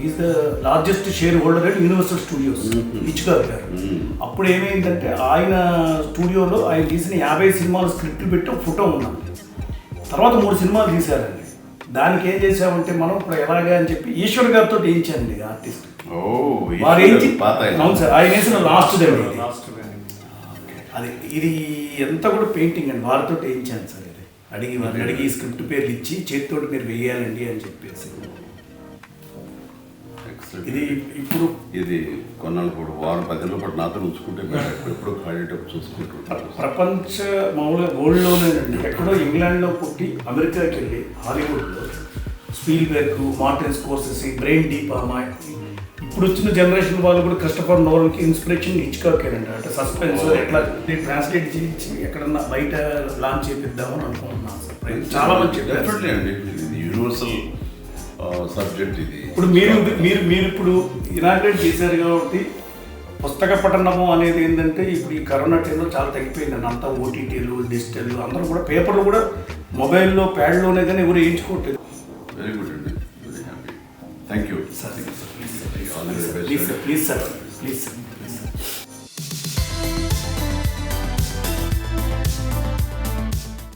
Is the largest share holder at universal studios Hitchcock గారు. అప్పుడు ఏమైందంటే ఆయన స్టూడియోలో ఆయన తీసిన 50 సినిమాలు స్క్రిప్ట్లు పెట్టి ఒక ఫోటో ఉన్నాం. తర్వాత 3 సినిమాలు తీశారండి. దానికి ఏం చేసామంటే మనం ఇప్పుడు ఎలాగా అని చెప్పి ఈశ్వర్ గారితో వేయించానండి ఆర్టిస్ట్. వారు వేయించి అవును సార్, ఆయన వేసిన లాస్ట్ అది ఇది ఎంత కూడా పెయింటింగ్ అండి. వారితో వేయించాను సార్. ఇది వారిని అడిగి స్క్రిప్ట్ పేర్లు ఇచ్చి చేతితో మీరు వేయాలండి అని చెప్పేసి. ఇది ఇప్పుడు ఇది కొన్నాళ్ళు కూడా 10 రోజుల పాటు నాతో ఉంచుకుంటే ఎప్పుడు ఖాళీటప్పుడు చూసుకుంటుంటారు. ప్రపంచ మామూలుగా వరల్డ్లోనేనండి ఎక్కడో ఇంగ్లాండ్లో పుట్టి అమెరికాకి వెళ్ళి హాలీవుడ్లో స్పీల్బెర్గ్, మార్టిన్ స్కోర్సెసీ, బ్రెయిన్ డీ పామా, ఇప్పుడు వచ్చిన జనరేషన్ వాళ్ళు కూడా క్రిస్టఫర్ నోలన్కి ఇన్స్పిరేషన్ హిచ్కాకేనండి. అంటే సస్పెన్స్ ఎట్లా ట్రాన్స్లేట్ చేయించి ఎక్కడన్నా బయట లాంచ్ చేపిద్దామని అనుకుంటున్నాను సార్. చాలా మంచి అండి, ఇది యూనివర్సల్ సబ్జెక్ట్. ఇది ఇప్పుడు మీరు ఇప్పుడు ఇనాగ్రేట్ చేశారు కాబట్టి పుస్తక పఠనము అనేది ఏంటంటే ఇప్పుడు ఈ కరోనా టైంలో చాలా తగ్గిపోయిందండి. అంతా ఓటీటీలు, డిజిటల్, అందరూ కూడా పేపర్లు కూడా మొబైల్లో ప్యాడ్లోనే కానీ ఎవరు వేయించుకోవట్లేదు. వెరీ గుడ్ అండి, very happy. Thank you sir. All the best. Please sir.